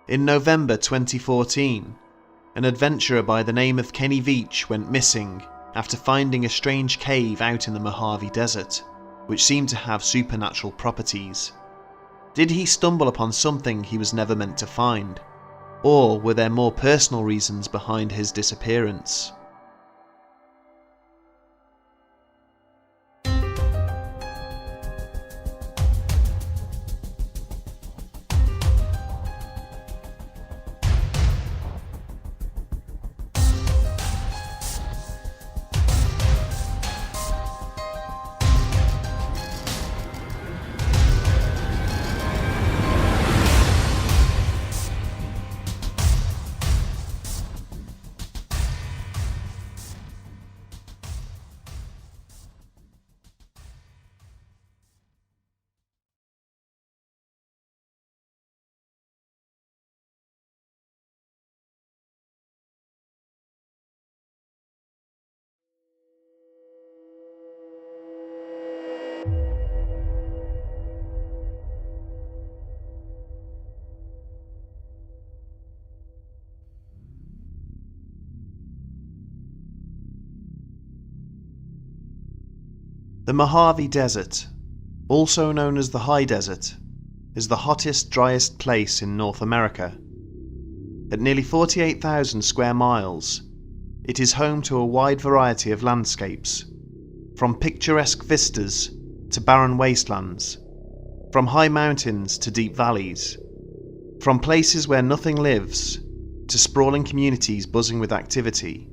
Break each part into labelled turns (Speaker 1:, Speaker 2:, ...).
Speaker 1: In November 2014, an adventurer by the name of Kenny Veach went missing after finding a strange cave out in the Mojave Desert, which seemed to have supernatural properties. Did he stumble upon something he was never meant to find? Or were there more personal reasons behind his disappearance? The Mojave Desert, also known as the High Desert, is the hottest, driest place in North America. At nearly 48,000 square miles, it is home to a wide variety of landscapes, from picturesque vistas to barren wastelands, from high mountains to deep valleys, from places where nothing lives to sprawling communities buzzing with activity.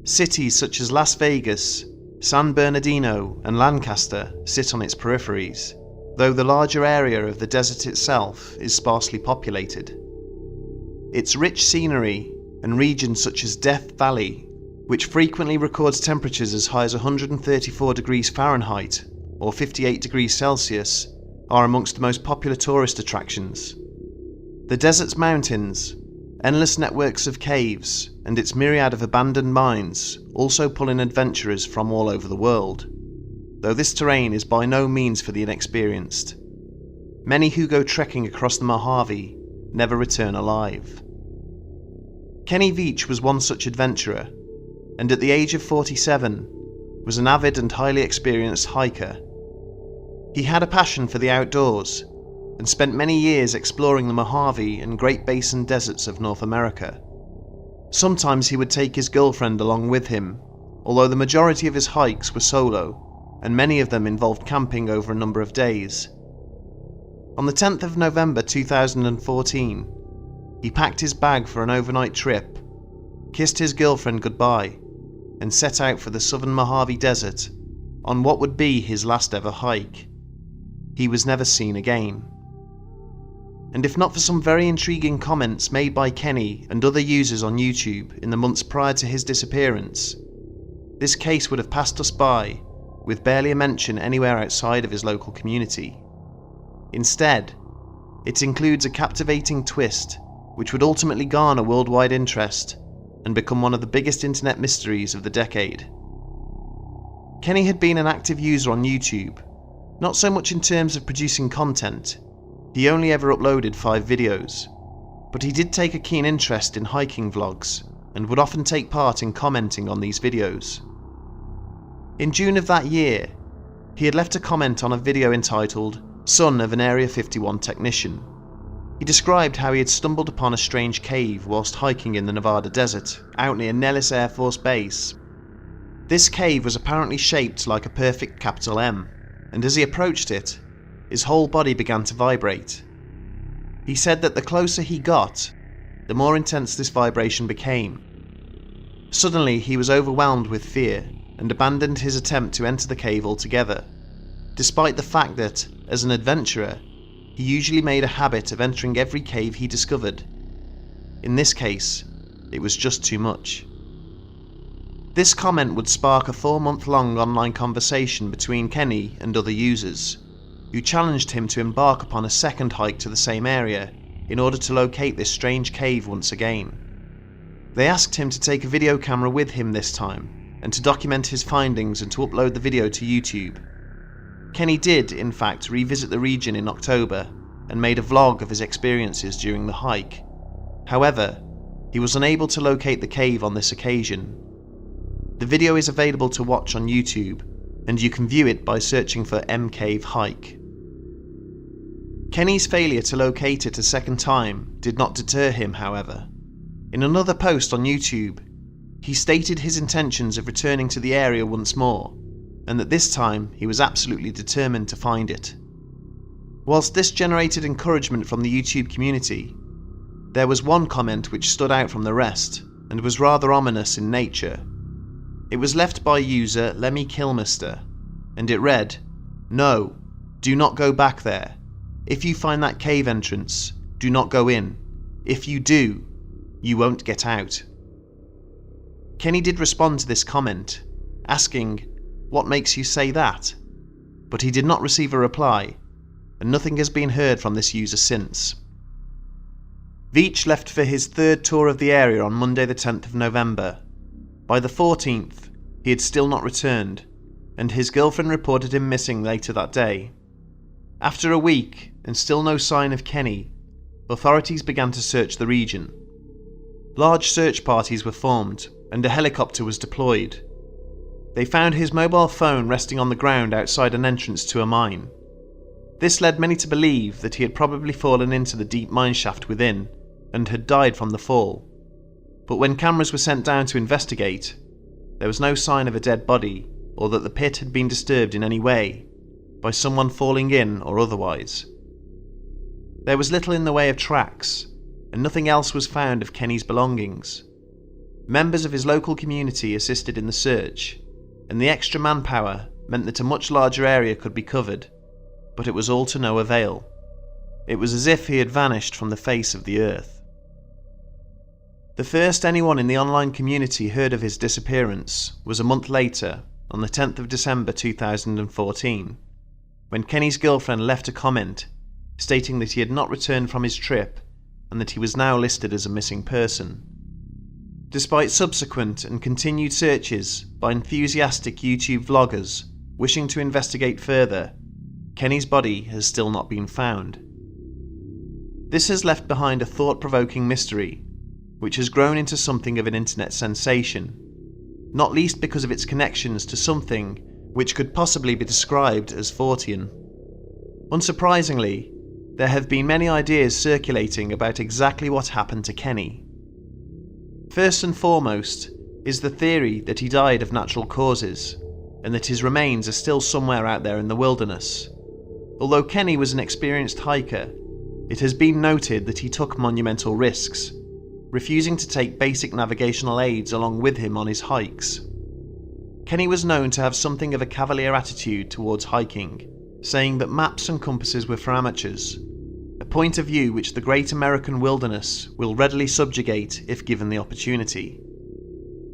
Speaker 1: Cities such as Las Vegas, San Bernardino and Lancaster sit on its peripheries, though the larger area of the desert itself is sparsely populated. Its rich scenery and regions such as Death Valley, which frequently records temperatures as high as 134 degrees Fahrenheit or 58 degrees Celsius, are amongst the most popular tourist attractions. The desert's mountains, endless networks of caves, and its myriad of abandoned mines also pull in adventurers from all over the world, though this terrain is by no means for the inexperienced. Many who go trekking across the Mojave never return alive. Kenny Veach was one such adventurer, and at the age of 47, was an avid and highly experienced hiker. He had a passion for the outdoors, and spent many years exploring the Mojave and Great Basin deserts of North America. Sometimes he would take his girlfriend along with him, although the majority of his hikes were solo, and many of them involved camping over a number of days. On the 10th of November 2014, he packed his bag for an overnight trip, kissed his girlfriend goodbye, and set out for the southern Mojave Desert on what would be his last ever hike. He was never seen again. And if not for some very intriguing comments made by Kenny and other users on YouTube in the months prior to his disappearance, this case would have passed us by with barely a mention anywhere outside of his local community. Instead, it includes a captivating twist which would ultimately garner worldwide interest and become one of the biggest internet mysteries of the decade. Kenny had been an active user on YouTube, not so much in terms of producing content. He only ever uploaded 5 videos, but he did take a keen interest in hiking vlogs and would often take part in commenting on these videos. In June of that year, he had left a comment on a video entitled "Son of an Area 51 Technician." He described how he had stumbled upon a strange cave whilst hiking in the Nevada desert out near Nellis Air Force Base. This cave was apparently shaped like a perfect capital M, and as he approached it, his whole body began to vibrate. He said that the closer he got, the more intense this vibration became. Suddenly he was overwhelmed with fear and abandoned his attempt to enter the cave altogether, despite the fact that, as an adventurer, he usually made a habit of entering every cave he discovered. In this case, it was just too much. This comment would spark a 4-month-long online conversation between Kenny and other users, who challenged him to embark upon a second hike to the same area in order to locate this strange cave once again. They asked him to take a video camera with him this time, and to document his findings and to upload the video to YouTube. Kenny did, in fact, revisit the region in October, and made a vlog of his experiences during the hike. However, he was unable to locate the cave on this occasion. The video is available to watch on YouTube, and you can view it by searching for M-Cave Hike. Kenny's failure to locate it a second time did not deter him, however. In another post on YouTube, he stated his intentions of returning to the area once more, and that this time he was absolutely determined to find it. Whilst this generated encouragement from the YouTube community, there was one comment which stood out from the rest, and was rather ominous in nature. It was left by user LemmyKillmister, and it read, "No, do not go back there. If you find that cave entrance, do not go in. If you do, you won't get out." Kenny did respond to this comment, asking, "What makes you say that?" But he did not receive a reply, and nothing has been heard from this user since. Veach left for his third tour of the area on Monday the 10th of November. By the 14th, he had still not returned, and his girlfriend reported him missing later that day. After a week, and still no sign of Kenny, authorities began to search the region. Large search parties were formed, and a helicopter was deployed. They found his mobile phone resting on the ground outside an entrance to a mine. This led many to believe that he had probably fallen into the deep mine shaft within, and had died from the fall. But when cameras were sent down to investigate, there was no sign of a dead body, or that the pit had been disturbed in any way, by someone falling in or otherwise. There was little in the way of tracks, and nothing else was found of Kenny's belongings. Members of his local community assisted in the search, and the extra manpower meant that a much larger area could be covered, but it was all to no avail. It was as if he had vanished from the face of the earth. The first anyone in the online community heard of his disappearance was a month later, on the 10th of December 2014, when Kenny's girlfriend left a comment stating that he had not returned from his trip and that he was now listed as a missing person. Despite subsequent and continued searches by enthusiastic YouTube vloggers wishing to investigate further, Kenny's body has still not been found. This has left behind a thought-provoking mystery, which has grown into something of an internet sensation, not least because of its connections to something which could possibly be described as Fortean. Unsurprisingly, there have been many ideas circulating about exactly what happened to Kenny. First and foremost is the theory that he died of natural causes, and that his remains are still somewhere out there in the wilderness. Although Kenny was an experienced hiker, it has been noted that he took monumental risks, refusing to take basic navigational aids along with him on his hikes. Kenny was known to have something of a cavalier attitude towards hiking, saying that maps and compasses were for amateurs, a point of view which the great American wilderness will readily subjugate if given the opportunity.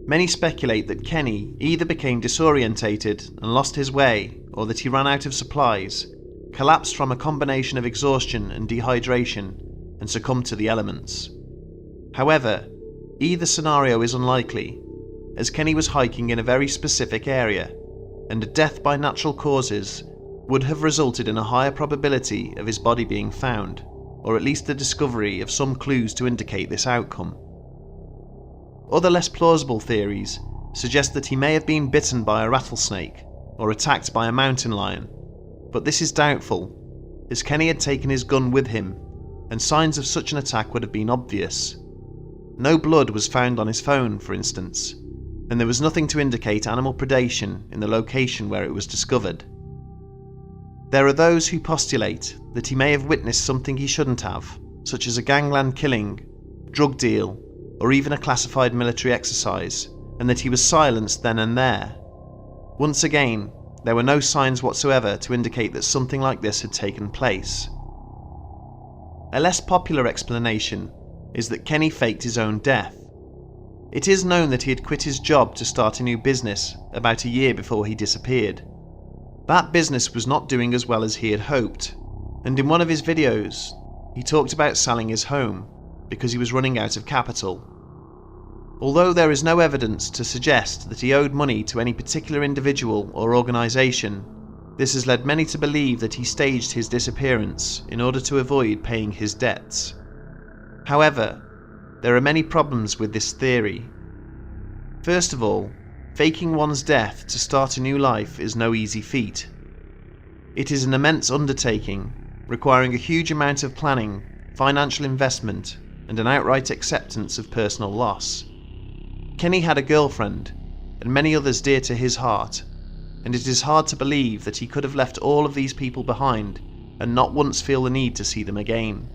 Speaker 1: Many speculate that Kenny either became disorientated and lost his way, or that he ran out of supplies, collapsed from a combination of exhaustion and dehydration, and succumbed to the elements. However, either scenario is unlikely, as Kenny was hiking in a very specific area, and a death by natural causes would have resulted in a higher probability of his body being found, or at least the discovery of some clues to indicate this outcome. Other less plausible theories suggest that he may have been bitten by a rattlesnake or attacked by a mountain lion, but this is doubtful, as Kenny had taken his gun with him, and signs of such an attack would have been obvious. No blood was found on his phone, for instance, and there was nothing to indicate animal predation in the location where it was discovered. There are those who postulate that he may have witnessed something he shouldn't have, such as a gangland killing, drug deal, or even a classified military exercise, and that he was silenced then and there. Once again, there were no signs whatsoever to indicate that something like this had taken place. A less popular explanation is that Kenny faked his own death. It is known that he had quit his job to start a new business about a year before he disappeared. That business was not doing as well as he had hoped, and in one of his videos, he talked about selling his home because he was running out of capital. Although there is no evidence to suggest that he owed money to any particular individual or organisation, This has led many to believe that he staged his disappearance in order to avoid paying his debts. However, there are many problems with this theory. First of all, faking one's death to start a new life is no easy feat. It is an immense undertaking, requiring a huge amount of planning, financial investment, and an outright acceptance of personal loss. Kenny had a girlfriend, and many others dear to his heart, and it is hard to believe that he could have left all of these people behind and not once feel the need to see them again.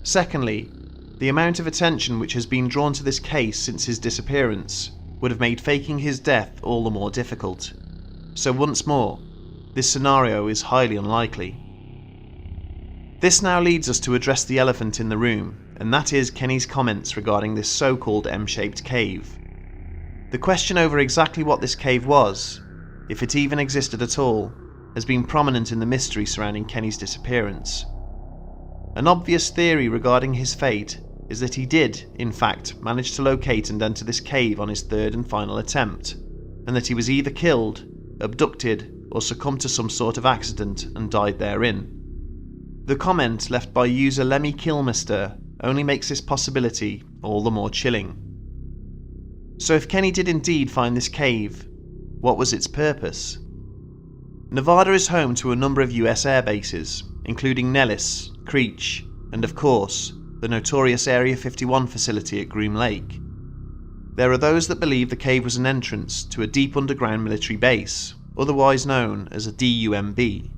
Speaker 1: Secondly, the amount of attention which has been drawn to this case since his disappearance would have made faking his death all the more difficult. So once more, this scenario is highly unlikely. This now leads us to address the elephant in the room, and that is Kenny's comments regarding this so-called M-shaped cave. The question over exactly what this cave was, if it even existed at all, has been prominent in the mystery surrounding Kenny's disappearance. An obvious theory regarding his fate is that he did, in fact, manage to locate and enter this cave on his third and final attempt, and that he was either killed, abducted, or succumbed to some sort of accident and died therein. The comment left by user Lemmy Kilmister only makes this possibility all the more chilling. So if Kenny did indeed find this cave, what was its purpose? Nevada is home to a number of US air bases, including Nellis, Creech, and of course, the notorious Area 51 facility at Groom Lake. There are those that believe the cave was an entrance to a deep underground military base, otherwise known as a D.U.M.B.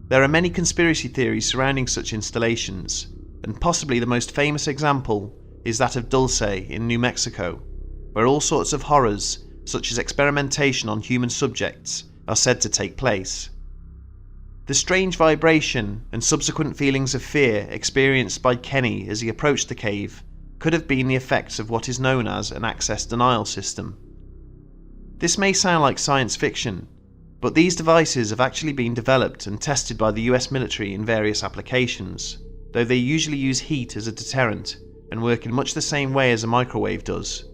Speaker 1: There are many conspiracy theories surrounding such installations, and possibly the most famous example is that of Dulce in New Mexico, where all sorts of horrors, such as experimentation on human subjects, are said to take place. The strange vibration and subsequent feelings of fear experienced by Kenny as he approached the cave could have been the effects of what is known as an access denial system. This may sound like science fiction, but these devices have actually been developed and tested by the US military in various applications, though they usually use heat as a deterrent and work in much the same way as a microwave does.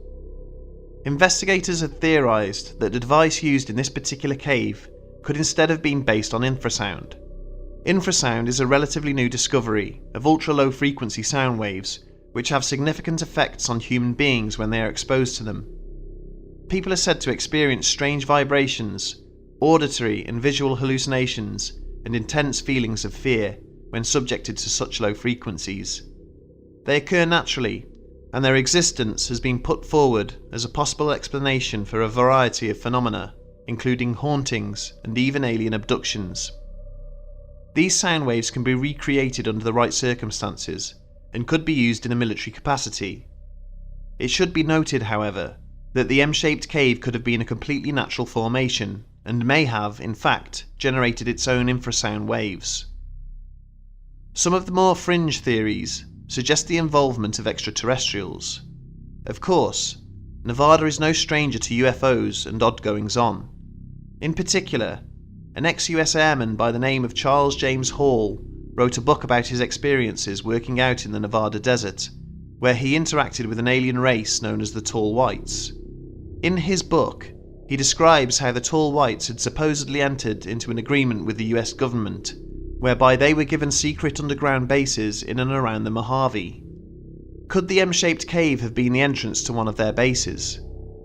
Speaker 1: Investigators have theorized that the device used in this particular cave could instead have been based on infrasound. Infrasound is a relatively new discovery of ultra-low frequency sound waves which have significant effects on human beings when they are exposed to them. People are said to experience strange vibrations, auditory and visual hallucinations, and intense feelings of fear when subjected to such low frequencies. They occur naturally, and their existence has been put forward as a possible explanation for a variety of phenomena, including hauntings and even alien abductions. These sound waves can be recreated under the right circumstances and could be used in a military capacity. It should be noted, however, that the M-shaped cave could have been a completely natural formation and may have, in fact, generated its own infrasound waves. Some of the more fringe theories suggest the involvement of extraterrestrials. Of course, Nevada is no stranger to UFOs and odd goings-on. In particular, an ex-US airman by the name of Charles James Hall wrote a book about his experiences working out in the Nevada desert, where he interacted with an alien race known as the Tall Whites. In his book, he describes how the Tall Whites had supposedly entered into an agreement with the US government, whereby they were given secret underground bases in and around the Mojave. Could the M-shaped cave have been the entrance to one of their bases?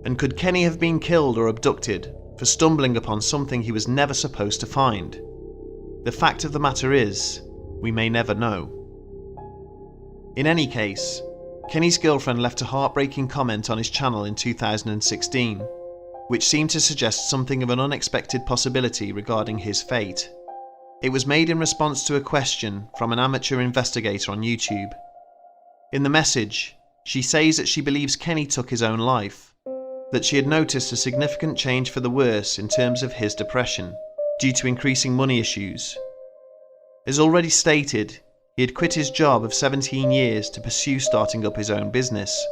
Speaker 1: And could Kenny have been killed or abducted for stumbling upon something he was never supposed to find? The fact of the matter is, we may never know. In any case, Kenny's girlfriend left a heartbreaking comment on his channel in 2016, which seemed to suggest something of an unexpected possibility regarding his fate. It was made in response to a question from an amateur investigator on YouTube. In the message, she says that she believes Kenny took his own life, that she had noticed a significant change for the worse in terms of his depression, due to increasing money issues. As already stated, he had quit his job of 17 years to pursue starting up his own business,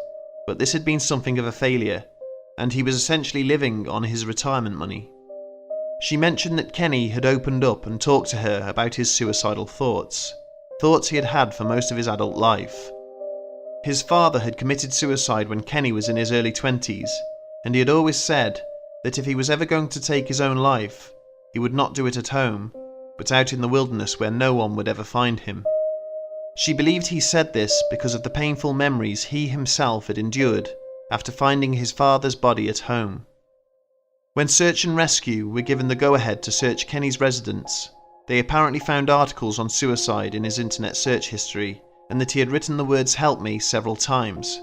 Speaker 1: but this had been something of a failure, and he was essentially living on his retirement money. She mentioned that Kenny had opened up and talked to her about his suicidal thoughts he had had for most of his adult life. His father had committed suicide when Kenny was in his early 20s, and he had always said that if he was ever going to take his own life, he would not do it at home, but out in the wilderness where no one would ever find him. She believed he said this because of the painful memories he himself had endured after finding his father's body at home. When search and rescue were given the go-ahead to search Kenny's residence, they apparently found articles on suicide in his internet search history and that he had written the words "help me" several times.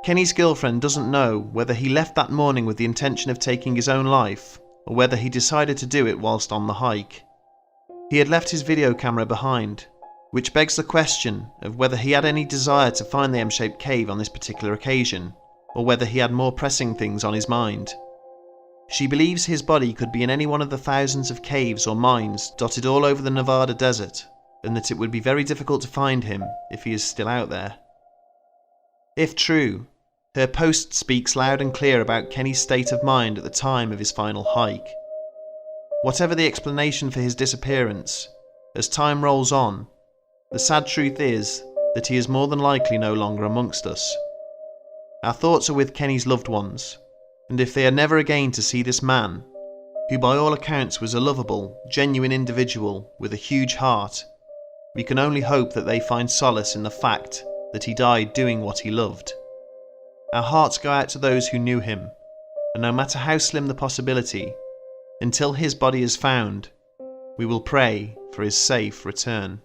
Speaker 1: Kenny's girlfriend doesn't know whether he left that morning with the intention of taking his own life or whether he decided to do it whilst on the hike. He had left his video camera behind, which begs the question of whether he had any desire to find the M-shaped cave on this particular occasion, or whether he had more pressing things on his mind. She believes his body could be in any one of the thousands of caves or mines dotted all over the Nevada desert, and that it would be very difficult to find him if he is still out there. If true, her post speaks loud and clear about Kenny's state of mind at the time of his final hike. Whatever the explanation for his disappearance, as time rolls on, the sad truth is that he is more than likely no longer amongst us. Our thoughts are with Kenny's loved ones, and if they are never again to see this man, who by all accounts was a lovable, genuine individual with a huge heart, we can only hope that they find solace in the fact that he died doing what he loved. Our hearts go out to those who knew him, and no matter how slim the possibility, until his body is found, we will pray for his safe return.